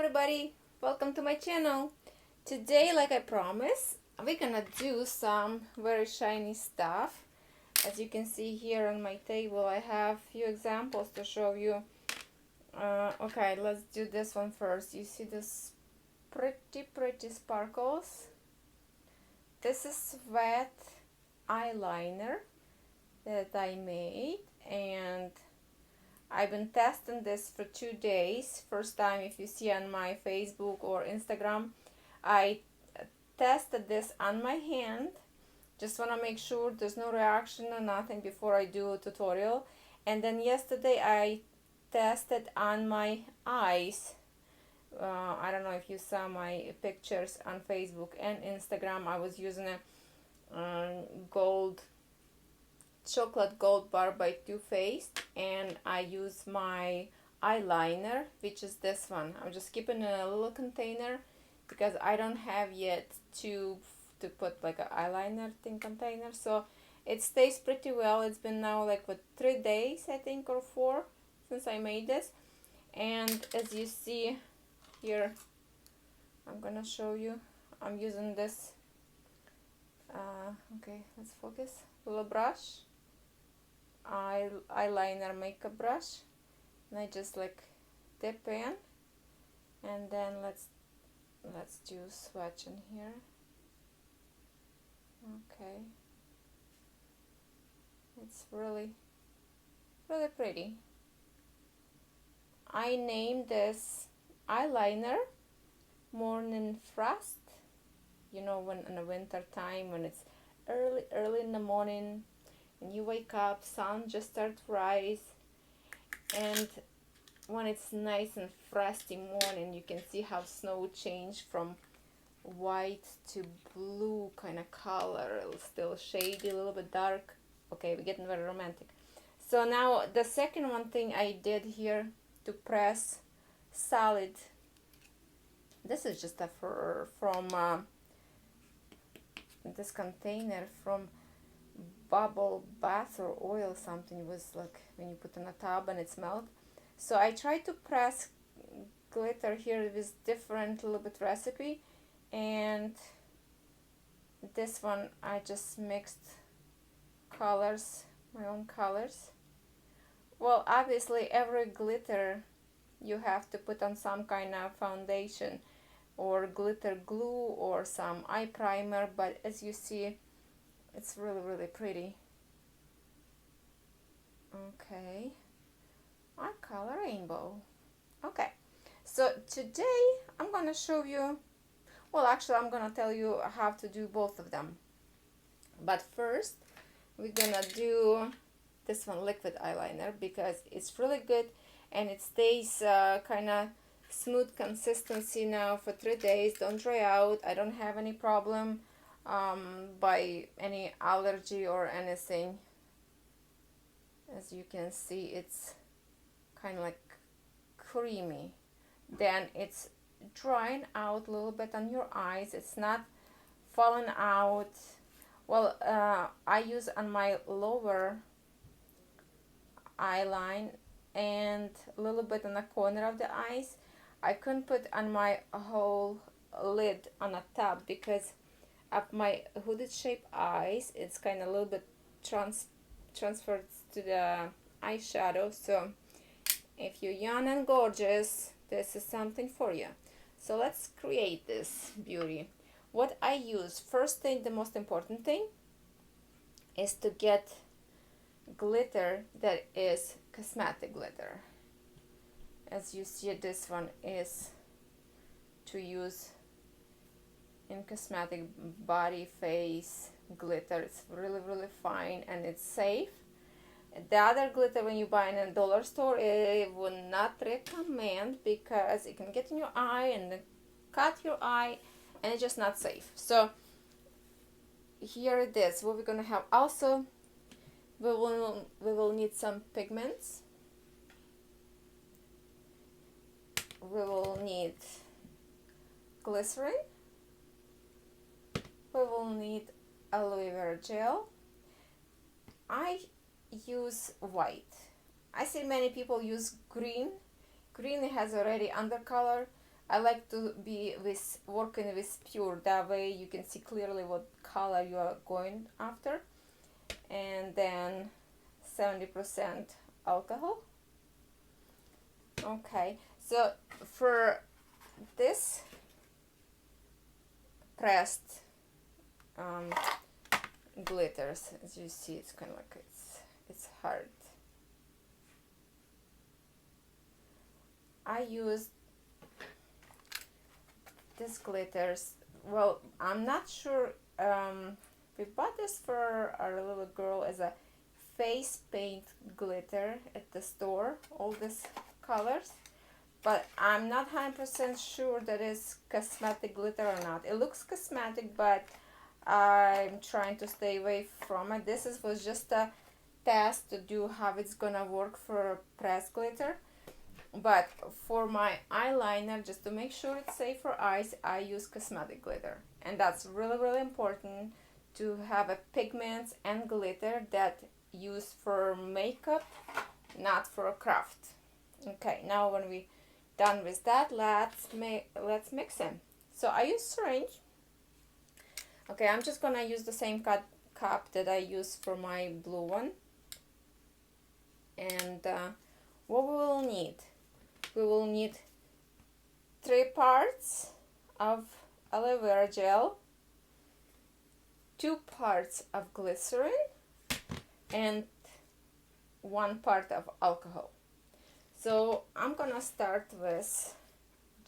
everybody, welcome to my channel. Today, like I promised, we're gonna do some very shiny stuff. As you can see here on my table, I have few examples to show you. Okay, let's do this one first. You see this pretty sparkles? This is wet eyeliner that I made, and I've been testing this for 2 days. First time, if you see on my Facebook or Instagram, I tested this on my hand. Just want to make sure there's no reaction or nothing before I do a tutorial. And then yesterday I tested on my eyes. I don't know if you saw my pictures on Facebook and Instagram. I was using a chocolate gold bar by Too Faced, and I use my eyeliner, which is this one. I'm just keeping it in a little container because I don't have yet to put like an eyeliner thing container, so it stays pretty well. It's been now like what, 3 days I think, or 4, since I made this. And as you see here, I'm gonna show you, I'm using this okay, let's focus, little brush, eyeliner makeup brush, and I just like dip in, and then let's do swatch in here. Okay, it's really pretty. I named this eyeliner Morning Frost. You know, when in the winter time, when it's early in the morning and you wake up, sun just starts to rise, and when it's nice and frosty morning, you can see how snow changed from white to blue kind of color, still shady, a little bit dark. Okay, we're getting very romantic. So now the second one thing I did here to press solid, this is just a from this container from bubble bath or oil something. It was like when you put in a tub and it's melt. So I tried to press glitter here with different little bit recipe, and this one I just mixed colors, my own colors. Well, obviously every glitter you have to put on some kind of foundation or glitter glue or some eye primer, but as you see, it's really pretty. Okay, I color rainbow. Okay, so today I'm gonna show you, well, actually I'm gonna tell you how to do both of them, but first we're gonna do this one, liquid eyeliner, because it's really good and it stays kind of smooth consistency now for 3 days. Don't dry out. I don't have any problem by any allergy or anything. As you can see, it's kind of like creamy. Then it's drying out a little bit on your eyes. It's not falling out. Well, I use on my lower eyeline and a little bit on the corner of the eyes. I couldn't put on my whole lid on a top because of my hooded shape eyes. It's kind of a little bit transferred to the eyeshadow. So if you're young and gorgeous, this is something for you. So let's create this beauty. What I use, first thing, the most important thing, is to get glitter that is cosmetic glitter. As you see, this one is to use in cosmetic body face glitter. It's really fine and it's safe. The other glitter when you buy in a dollar store, I would not recommend because it can get in your eye and then cut your eye, and it's just not safe. So here it is. What we're gonna have also, we will need some pigments. We will need glycerin. We will need aloe vera gel. I use white. I see many people use green. Green has already undercolor, I like to be with working with pure, that way you can see clearly what color you are going after. And then 70% alcohol. Okay, so for this pressed um, glitters, as you see, it's kind of like it's hard. I used this glitters. Well, I'm not sure. We bought this for our little girl as a face paint glitter at the store, all these colors, but I'm not 100% sure that it's cosmetic glitter or not. It looks cosmetic, but I'm trying to stay away from it. Was just a test to do how it's gonna work for pressed glitter. But for my eyeliner, just to make sure it's safe for eyes, I use cosmetic glitter. And that's really, really important to have a pigments and glitter that used for makeup, not for a craft. Okay, now when we done with that, let's mix them. So I use syringe. Okay, I'm just gonna use the same cup that I used for my blue one. And what we will need? We will need 3 parts of aloe vera gel, 2 parts of glycerin, and 1 part of alcohol. So I'm gonna start with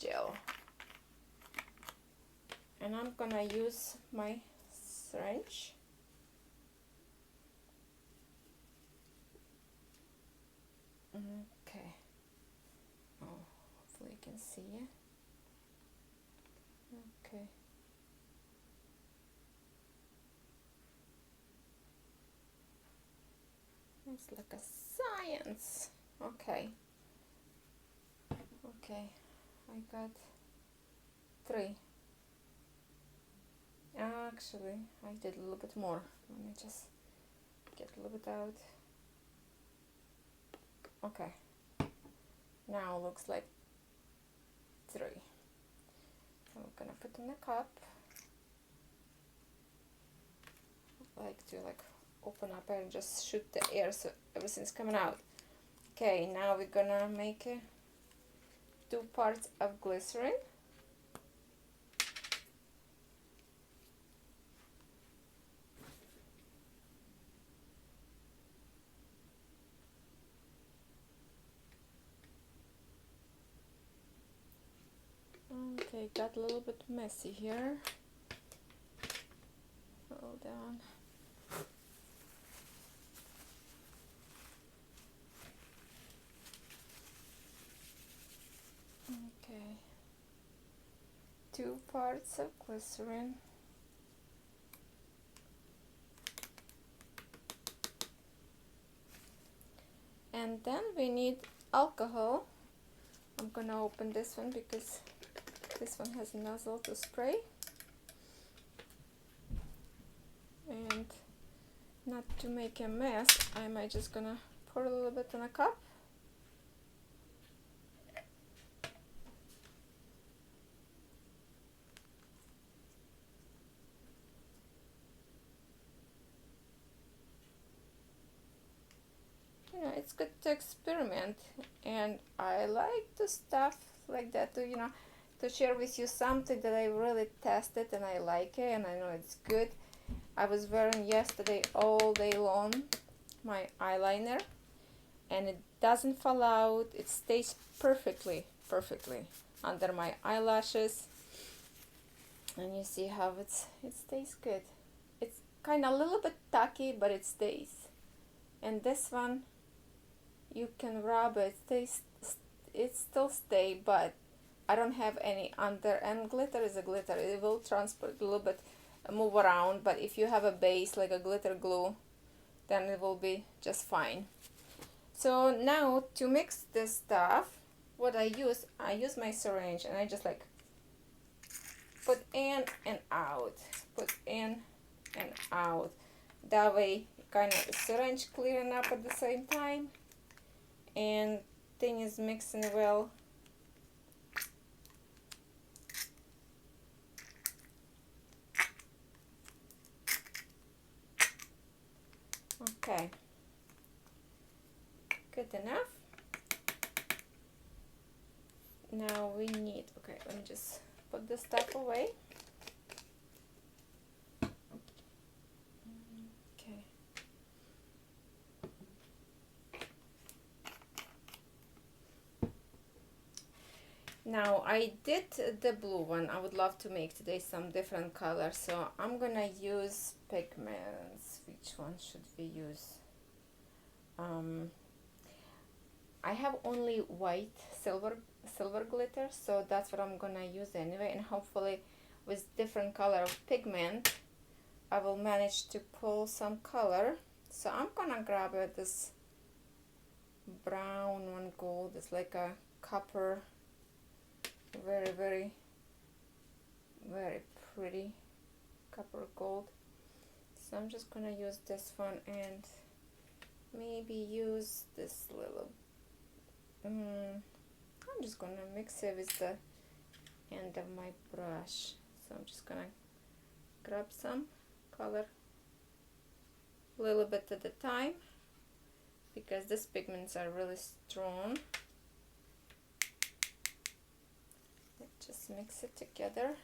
gel, and I'm gonna use my syringe. Okay. Oh, hopefully you can see it. Okay. It's like a science. Okay. Okay. I got 3. Actually, I did a little bit more. Let me just get a little bit out. Okay. Now it looks like 3. I'm gonna put in the cup. I like to open up and just shoot the air so everything's coming out. Okay, now we're gonna make 2 parts of glycerin. Okay, got a little bit messy here. Hold on. Okay. 2 parts of glycerin. And then we need alcohol. I'm gonna open this one because this one has a nozzle to spray. And not to make a mess, I'm just gonna pour a little bit in a cup. You know, it's good to experiment, and I like the stuff like that to to share with you something that I really tested and I like it and I know it's good. I was wearing yesterday all day long my eyeliner, and it doesn't fall out. It stays perfectly under my eyelashes, and you see how it stays good. It's kind of a little bit tacky, but it stays. And this one, you can rub it, it still stay, but I don't have any under, and glitter is a glitter. It will transport a little bit, move around, but if you have a base like a glitter glue, then it will be just fine. So now to mix this stuff, what I use my syringe, and I just put in and out, put in and out. That way, kind of syringe clearing up at the same time, and thing is mixing well. Okay, good enough. Now we need, okay, let me just put this stuff away. Okay. Now I did the blue one. I would love to make today some different colors, so I'm gonna use pigments. Which one should we use? I have only white silver glitter, so that's what I'm gonna use anyway, and hopefully with different color of pigment I will manage to pull some color. So I'm gonna grab this brown one, gold. It's like a copper, very very pretty copper gold. So I'm just gonna use this one and maybe use this little I'm just gonna mix it with the end of my brush. So I'm just gonna grab some color a little bit at a time, because these pigments are really strong. Let's just mix it together.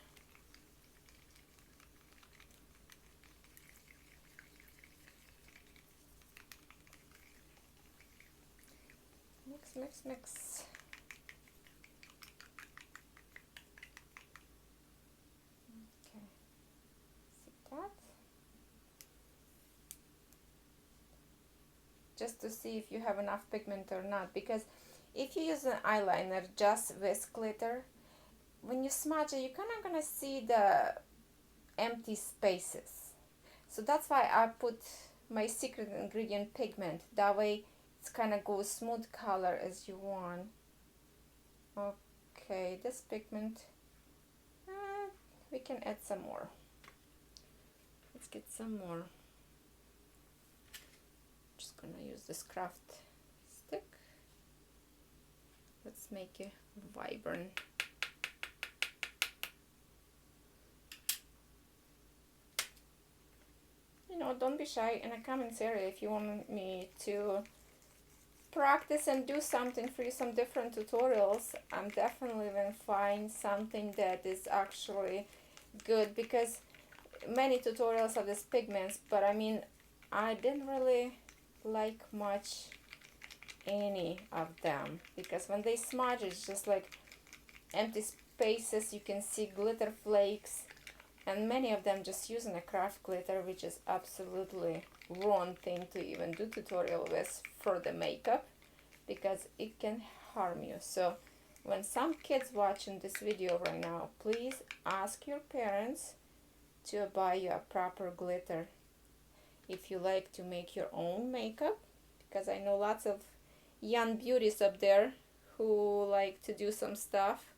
Mix, mix, mix. Okay, see that? Just to see if you have enough pigment or not, because if you use an eyeliner just with glitter, when you smudge it, you're kind of gonna see the empty spaces. So that's why I put my secret ingredient pigment. That way it's kind of goes smooth color as you want. Okay, this pigment, we can add some more. Let's get some more. Just gonna use this craft stick. Let's make it vibrant. You know, don't be shy in the comments area if you want me to practice and do something for you, some different tutorials. I'm definitely gonna find something that is actually good, because many tutorials of these pigments, but I mean, I didn't really like much any of them, because when they smudge, it's just like empty spaces. You can see glitter flakes, and many of them just using a craft glitter, which is absolutely wrong thing to even do tutorial with for the makeup, because it can harm you. So when some kids watching this video right now, please ask your parents to buy you a proper glitter if you like to make your own makeup, because I know lots of young beauties up there who like to do some stuff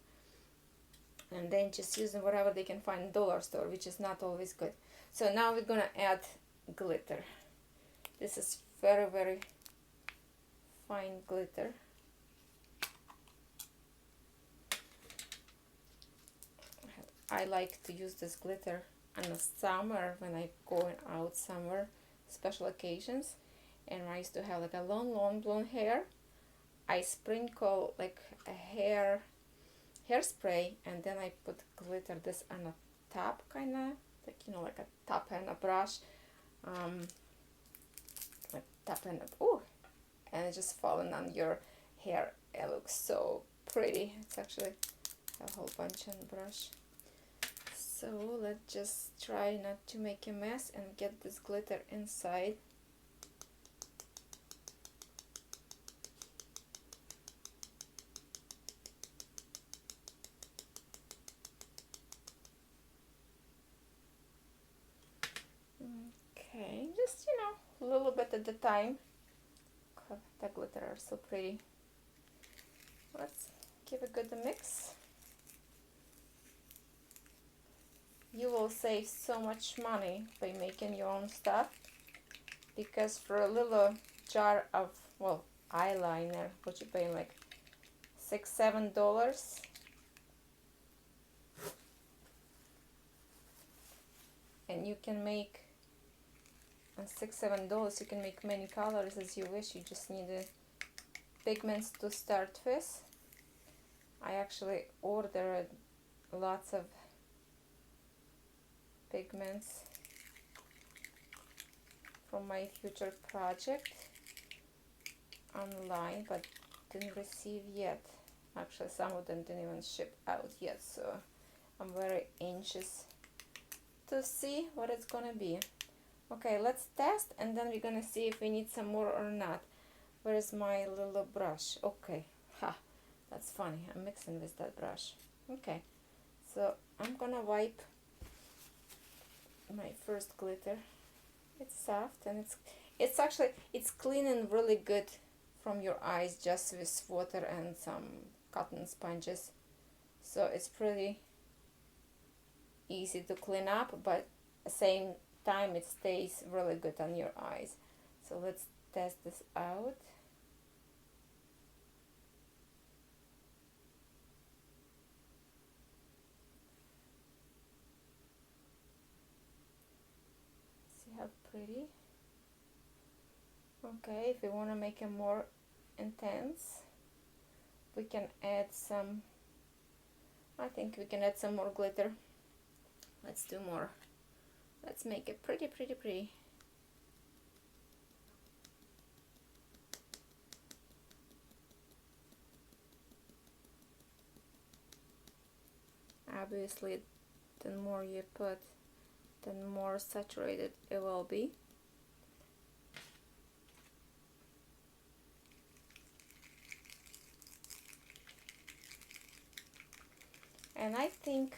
and then just using whatever they can find in dollar store, which is not always good. So now we're gonna add glitter. This is very very fine glitter. I like to use this glitter in the summer when I go out somewhere, special occasions, and I used to have like a long blonde hair. I sprinkle like a hairspray, and then I put glitter this on the top, kind of like, you know, like a top and a brush, like top and and it's just falling on your hair. It looks so pretty. It's actually a whole bunch on the brush. So let's just try not to make a mess and get this glitter inside. Okay, just, you know, a little bit at a time. God, the glitter are so pretty. Let's give a good mix. You will save so much money by making your own stuff, because for a little jar of, well, eyeliner, what you paying, like $6-7, and you can make and $6-7 you can make many colors as you wish. You just need pigments to start with. I actually ordered lots of pigments from my future project online, but didn't receive yet. Actually, some of them didn't even ship out yet, so I'm very anxious to see what it's gonna be. Okay, let's test, and then we're gonna see if we need some more or not. Where's my little brush? Okay, that's funny, I'm mixing with that brush. Okay, so I'm gonna wipe my first glitter. It's soft, and it's actually cleaning really good from your eyes just with water and some cotton sponges, so it's pretty easy to clean up, but at the same time it stays really good on your eyes. So let's test this out. See how pretty. Okay, if we want to make it more intense, we can add some, I think we can add some more glitter. Let's do more. Let's make it pretty, pretty, pretty. Obviously, the more you put, the more saturated it will be. And I think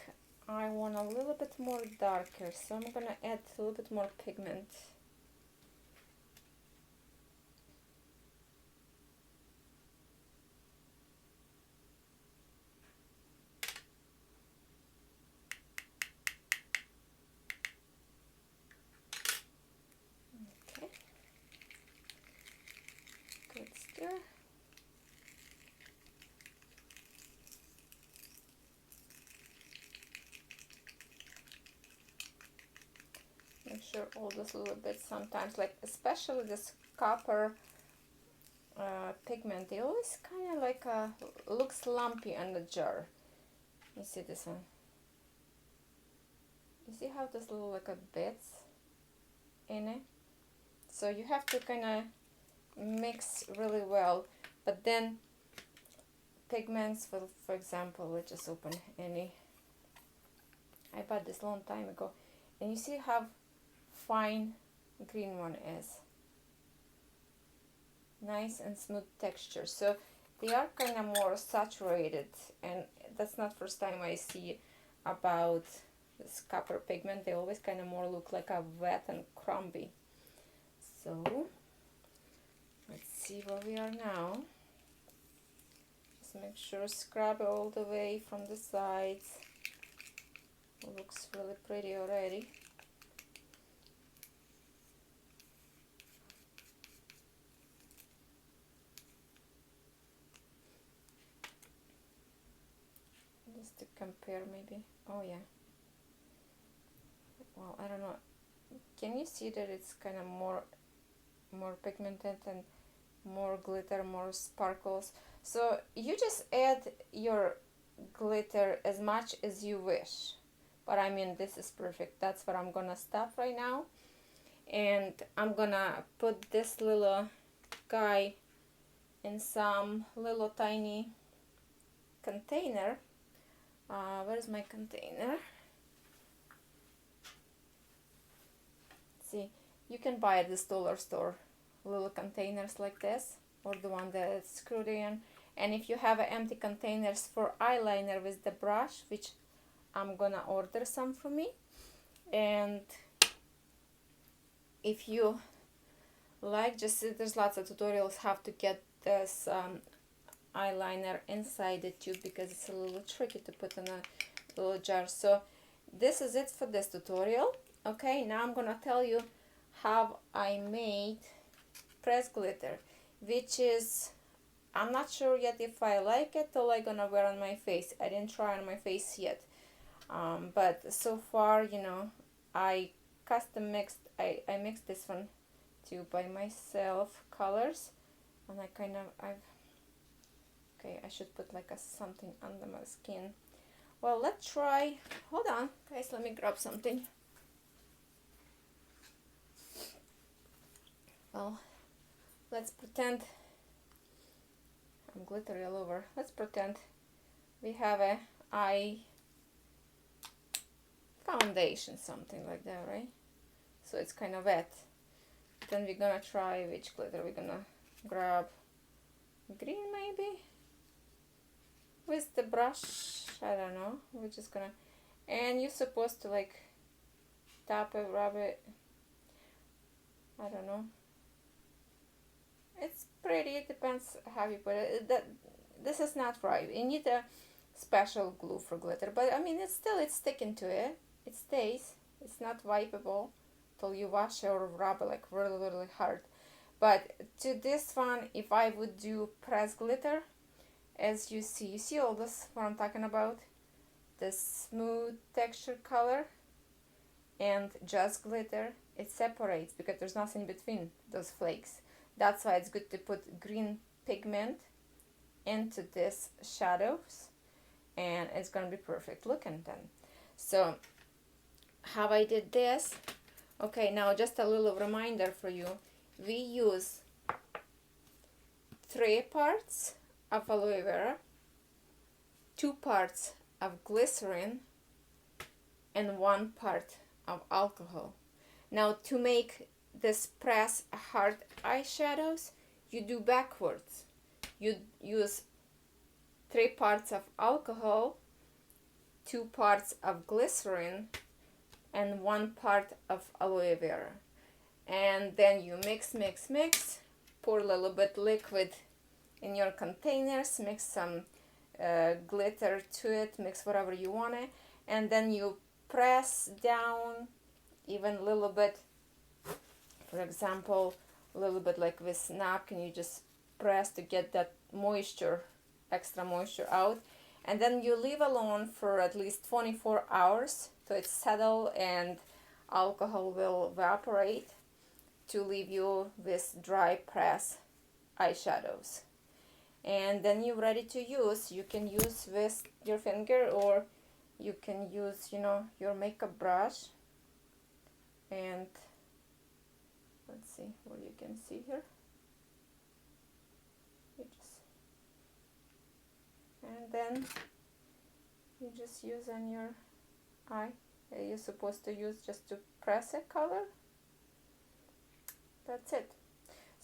I want a little bit more darker, so I'm gonna add a little bit more pigment. Okay, good stir. Make sure all those little bits sometimes, like especially this copper pigment, they always kind of like looks lumpy on the jar. You see this one? You see how there's little like bits in it? So you have to kind of mix really well. But then pigments, for example, let's just open any. I bought this long time ago, and you see how fine green one is. Nice and smooth texture. So they are kind of more saturated, and that's not first time I see about this copper pigment. They always kind of more look like a wet and crumbly. So let's see where we are now. Just make sure scrub all the way from the sides. It looks really pretty already. Just to compare maybe. Oh yeah. Well, I don't know. Can you see that it's kind of more pigmented and more glitter, more sparkles? So you just add your glitter as much as you wish. But I mean, this is perfect. That's where I'm gonna stop right now. And I'm gonna put this little guy in some little tiny container. Where's my container? See, you can buy at this dollar store little containers like this, or the one that's screwed in. And if you have empty containers for eyeliner with the brush, which I'm gonna order some for me, and if you like, just there's lots of tutorials how to get this eyeliner inside the tube, because it's a little tricky to put in a little jar. So this is it for this tutorial. Okay, now I'm gonna tell you how I made pressed glitter, which is, I'm not sure yet if I like it or I'm gonna wear on my face. I didn't try on my face yet, but so far, you know, I custom mixed, I mixed this one too by myself, colors, and okay, I should put like something under my skin. Well, let's try, hold on guys, let me grab something. Well, let's pretend, I'm glittery all over, let's pretend we have a eye foundation, something like that, right? So it's kind of wet. Then we're gonna try which glitter we're gonna grab. Green maybe? With the brush, I don't know. We're just gonna, and you're supposed to like tap it, rub it. I don't know. It's pretty, it depends how you put it. This is not right. You need a special glue for glitter, but I mean, it's sticking to it. It stays. It's not wipeable till you wash it or rub it like really, really hard. But to this one, if I would do pressed glitter, as you see all this, what I'm talking about? The smooth texture color and just glitter, it separates because there's nothing between those flakes. That's why it's good to put green pigment into this shadows, and it's gonna be perfect looking then. So how I did this, okay, now just a little reminder for you. We use 3 parts of aloe vera, 2 parts of glycerin, and 1 part of alcohol. Now to make this press hard eyeshadows, you do backwards. You use 3 parts of alcohol, 2 parts of glycerin, and 1 part of aloe vera. And then you mix, pour a little bit liquid in your containers, mix some glitter to it, mix whatever you want it, and then you press down even a little bit. For example, a little bit like with napkin, you just press to get that moisture, extra moisture out, and then you leave alone for at least 24 hours so it settle and alcohol will evaporate to leave you with dry press eyeshadows. And then you're ready to use. You can use with your finger, or you can use, you know, your makeup brush. And let's see what you can see here. And then you just use on your eye. You're supposed to use just to press a color. That's it.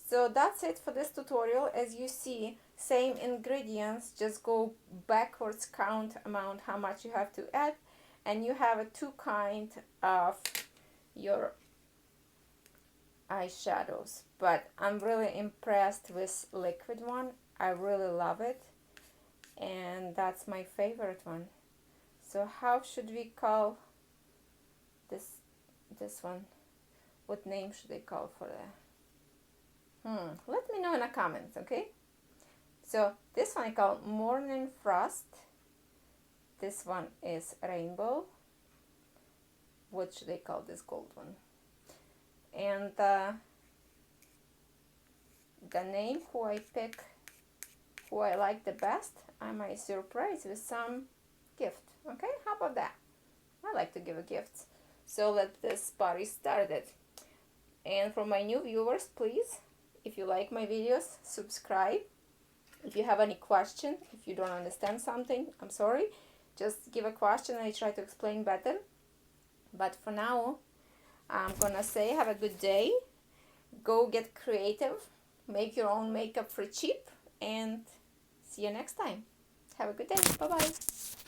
So that's it for this tutorial. As you see, same ingredients, just go backwards, count amount how much you have to add, and you have a 2 kind of your eyeshadows. But I'm really impressed with liquid one. I really love it, and that's my favorite one. So how should we call this one? What name should I call for that? Let me know in the comments, okay? So this one I call Morning Frost. This one is Rainbow. What should I call this gold one? And the name who I pick, who I like the best, I might surprise with some gift. Okay, how about that? I like to give a gift. So let this party started. And for my new viewers, please, if you like my videos, subscribe. If you have any question, if you don't understand something, I'm sorry, just give a question and I try to explain better. But for now, I'm gonna say have a good day. Go get creative. Make your own makeup for cheap. And see you next time. Have a good day. Bye-bye.